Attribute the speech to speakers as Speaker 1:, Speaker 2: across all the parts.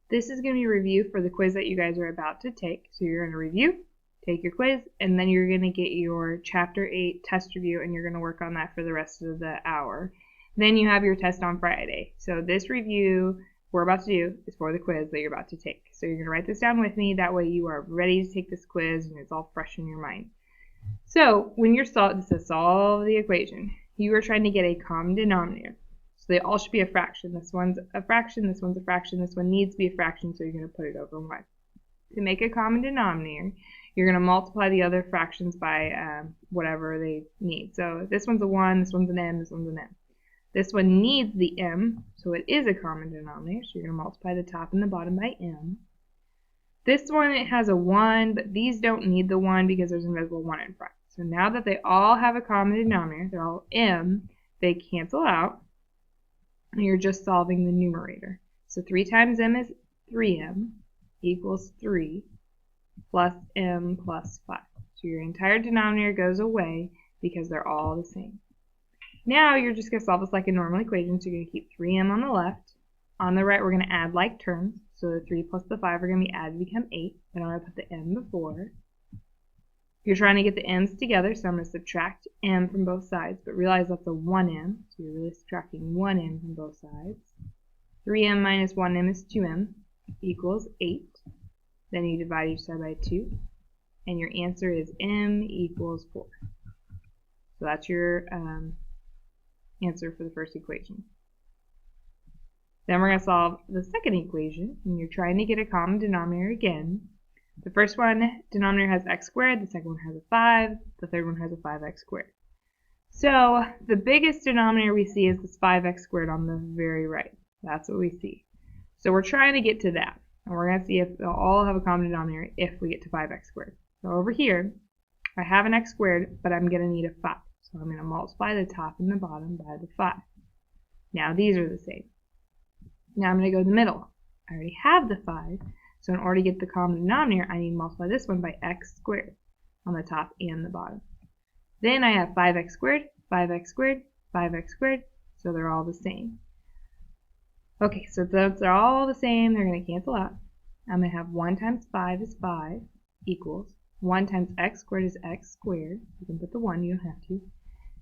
Speaker 1: This is going to be a review for the quiz that you guys are about to take. So you're going to review, take your quiz, and then you're going to get your Chapter 8 test review, and you're going to work on that for the rest of the hour. Then you have your test on Friday. So this review we're about to do is for the quiz that you're about to take. So you're going to write this down with me. That way you are ready to take this quiz and it's all fresh in your mind. So when you're this says solve the equation, you are trying to get a common denominator. So they all should be a fraction. This one's a fraction, this one's a fraction, this one needs to be a fraction, so you're going to put it over 1. To make a common denominator, you're going to multiply the other fractions by whatever they need. So this one's a 1, this one's an m, this one's an m. This one needs the m, so it is a common denominator, so you're going to multiply the top and the bottom by m. This one, it has a 1, but these don't need the 1 because there's an invisible 1 in front. So now that they all have a common denominator, they're all m, they cancel out, and you're just solving the numerator. So 3 times m is 3m equals 3 plus m plus 5. So your entire denominator goes away because they're all the same. Now you're just going to solve this like a normal equation. So you're going to keep 3m on the left. On the right, we're going to add like terms. So the 3 plus the 5 are going to be added to become 8. Then I'm going to put the m before. You're trying to get the m's together, so I'm going to subtract m from both sides, but realize that's a 1m, so you're really subtracting 1m from both sides. 3m minus 1m is 2m equals 8. Then you divide each side by 2, and your answer is m equals 4. So that's your answer for the first equation. Then we're going to solve the second equation, and you're trying to get a common denominator again. The first one, denominator has x squared, the second one has a 5, the third one has a 5x squared. So the biggest denominator we see is this 5x squared on the very right. That's what we see. So we're trying to get to that, and we're going to see if they'll all have a common denominator if we get to 5x squared. So over here, I have an x squared, but I'm going to need a 5. So I'm going to multiply the top and the bottom by the 5. Now these are the same. Now I'm going to go to the middle. I already have the 5. So in order to get the common denominator, I need to multiply this one by x squared on the top and the bottom. Then I have 5x squared, 5x squared, 5x squared, so they're all the same. Okay, so those are all the same, they're going to cancel out. I'm going to have 1 times 5 is 5 equals 1 times x squared is x squared. You can put the 1, you don't have to.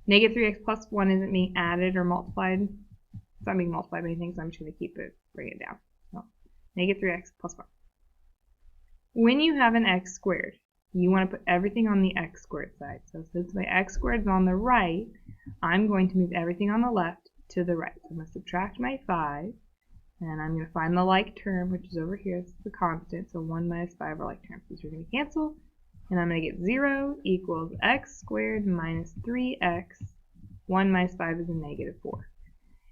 Speaker 1: Negative 3x plus 1 isn't being added or multiplied. It's not being multiplied by anything, so I'm just going to keep it, bring it down. So, negative 3x plus 1. When you have an x squared, you want to put everything on the x squared side. So since my x squared is on the right, I'm going to move everything on the left to the right. So I'm going to subtract my 5, and I'm going to find the like term, which is over here. It's the constant, so 1 minus 5 are like terms. These are going to cancel, and I'm going to get 0 equals x squared minus 3x. 1 minus 5 is a negative 4.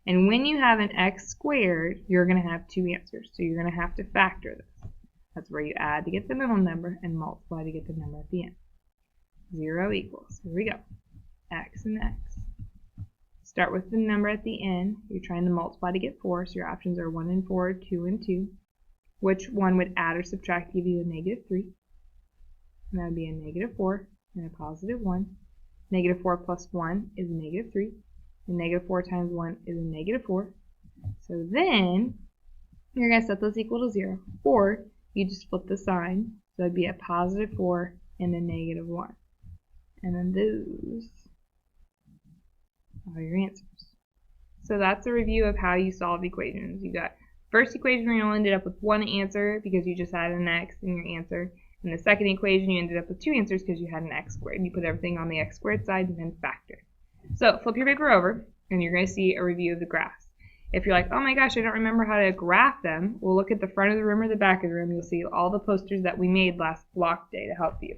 Speaker 1: And when you have an x squared, you're going to have 2 answers. So you're going to have to factor this. That's where you add to get the middle number and multiply to get the number at the end. 0 equals, here we go, x and x. Start with the number at the end. You're trying to multiply to get 4, so your options are 1 and 4, 2 and 2. Which one would add or subtract to give you a negative 3? And that would be a negative 4 and a positive 1. Negative 4 plus 1 is a negative 3. And negative 4 times 1 is a negative 4. So then, you're going to set those equal to 0. Or you just flip the sign, so it'd be a positive 4 and a negative 1. And then those are your answers. So that's a review of how you solve equations. You got first equation where you only ended up with 1 answer because you just had an x in your answer. In the second equation, you ended up with 2 answers because you had an x squared. You put everything on the x squared side and then factor. So flip your paper over, and you're going to see a review of the graphs. If you're like, oh my gosh, I don't remember how to graph them, we'll look at the front of the room or the back of the room. You'll see all the posters that we made last block day to help you.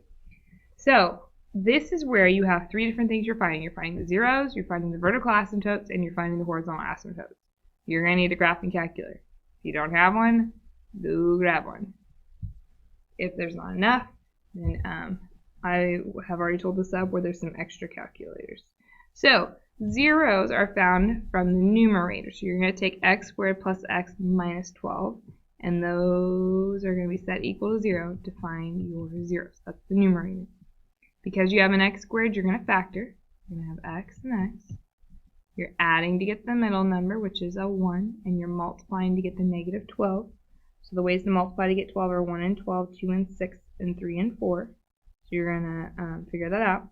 Speaker 1: So this is where you have 3 different things you're finding. You're finding the zeros, you're finding the vertical asymptotes, and you're finding the horizontal asymptotes. You're going to need a graphing calculator. If you don't have one, go grab one. If there's not enough, then I have already told the sub where there's some extra calculators. So zeros are found from the numerator. So you're going to take x squared plus x minus 12, and those are going to be set equal to 0 to find your zeros. That's the numerator. Because you have an x squared, you're going to factor. You're going to have x and x. You're adding to get the middle number, which is a 1, and you're multiplying to get the negative 12. So the ways to multiply to get 12 are 1 and 12, 2 and 6, and 3 and 4. So you're going to figure that out.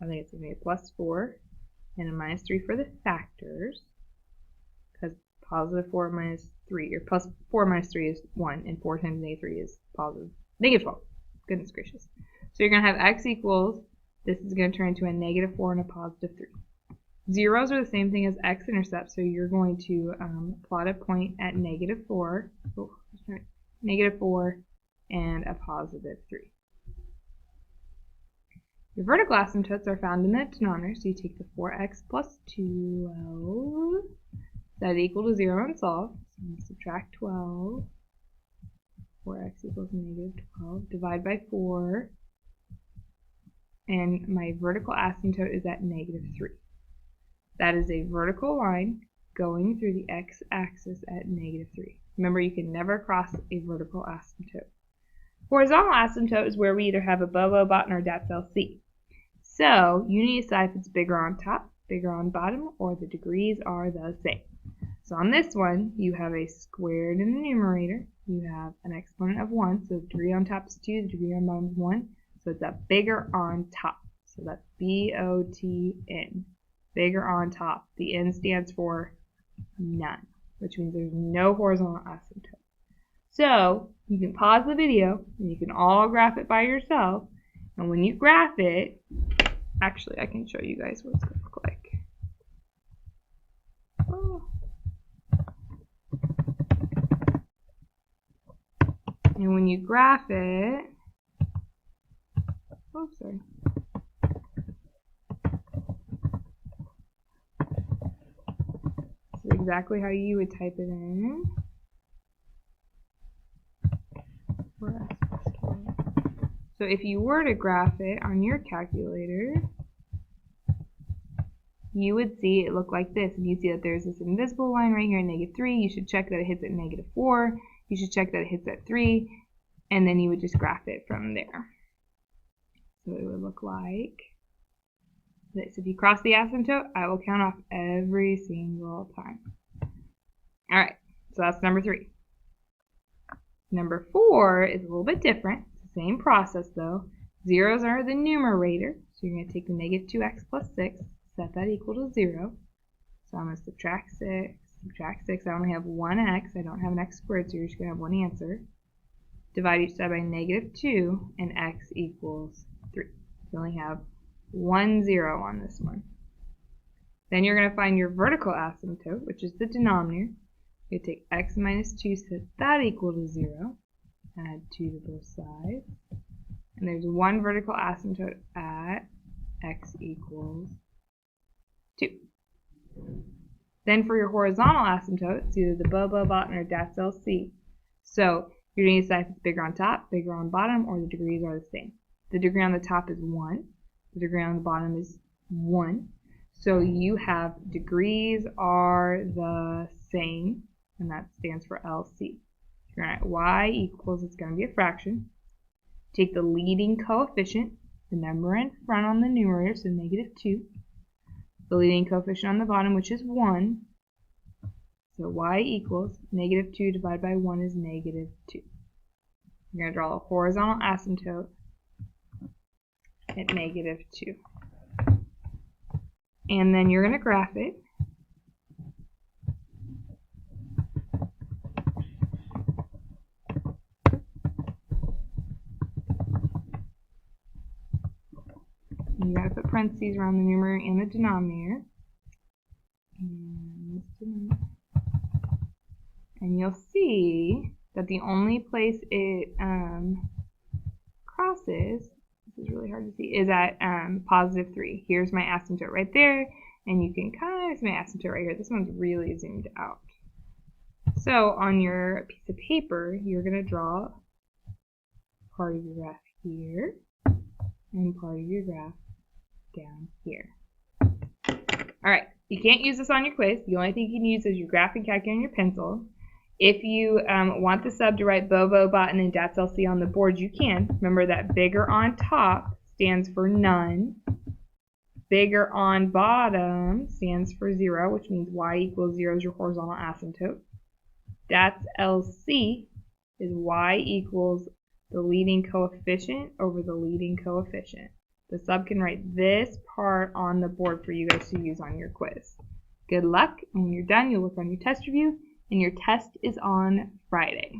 Speaker 1: I think it's going to be a plus 4 and a minus 3 for the factors, because positive 4 minus 3, or plus 4 minus 3 is 1, and 4 times negative 3 is positive negative 12. Goodness gracious. So you're going to have x equals, this is going to turn into a negative 4 and a positive 3. Zeros are the same thing as x-intercept, so you're going to plot a point at negative 4, negative 4, and a positive 3. Your vertical asymptotes are found in the denominator, so you take the 4x plus 12, set it equal to 0 and solve. So I'm going to subtract 12, 4x equals negative 12, divide by 4, and my vertical asymptote is at negative 3. That is a vertical line going through the x-axis at negative 3. Remember, you can never cross a vertical asymptote. Horizontal asymptote is where we either have a Bobo, Botten, or DATS-LC. So you need to decide if it's bigger on top, bigger on bottom, or the degrees are the same. So on this one, you have a squared in the numerator. You have an exponent of 1, so the degree on top is 2, the degree on bottom is 1. So it's a bigger on top. So that's B-O-T-N. Bigger on top. The N stands for none, which means there's no horizontal asymptote. So you can pause the video and you can all graph it by yourself. And when you graph it, actually I can show you guys what it's going to look like. Oh. And when you graph it, oh sorry. Exactly how you would type it in. So if you were to graph it on your calculator, you would see it look like this. And you see that there's this invisible line right here at negative 3. You should check that it hits at negative 4. You should check that it hits at 3. And then you would just graph it from there. So it would look like this. If you cross the asymptote, I will count off every single time. Alright, so that's number 3. Number 4 is a little bit different. It's the same process though. Zeros are the numerator, so you're going to take the negative 2x plus 6, set that equal to 0. So I'm going to subtract 6. I only have one x, I don't have an x squared, so you're just going to have one answer. Divide each side by negative 2, and x equals 3. You only have 1 0 on this one. Then you're going to find your vertical asymptote, which is the denominator. You take x minus 2, set that equal to 0. Add 2 to both sides. And there's one vertical asymptote at x equals 2. Then for your horizontal asymptote, it's either the Bobo, Botten, or DATS-LC. So you're going to decide if it's bigger on top, bigger on bottom, or the degrees are the same. The degree on the top is 1. The degree on the bottom is 1. So you have degrees are the same, and that stands for LC. You're going to write y equals, it's going to be a fraction. Take the leading coefficient, the number in front on the numerator, so negative 2. The leading coefficient on the bottom, which is 1. So y equals negative 2 divided by 1 is negative 2. You're going to draw a horizontal asymptote at negative 2. And then you're going to graph it. You got to put parentheses around the numerator and the denominator. And you'll see that the only place it crosses, this is really hard to see, is at positive 3. Here's my asymptote right there, and you can kind of see my asymptote right here. This one's really zoomed out. So on your piece of paper, you're going to draw part of your graph here and part of your graph down here. Alright, you can't use this on your quiz. The only thing you can use is your graphing calculator and your pencil. If you want the sub to write Bobo, Botten, and DATS-LC on the board, you can. Remember that bigger on top stands for none. Bigger on bottom stands for 0, which means y equals 0 is your horizontal asymptote. DATS-LC is y equals the leading coefficient over the leading coefficient. The sub can write this part on the board for you guys to use on your quiz. Good luck, and when you're done, you'll look on your test review, and your test is on Friday.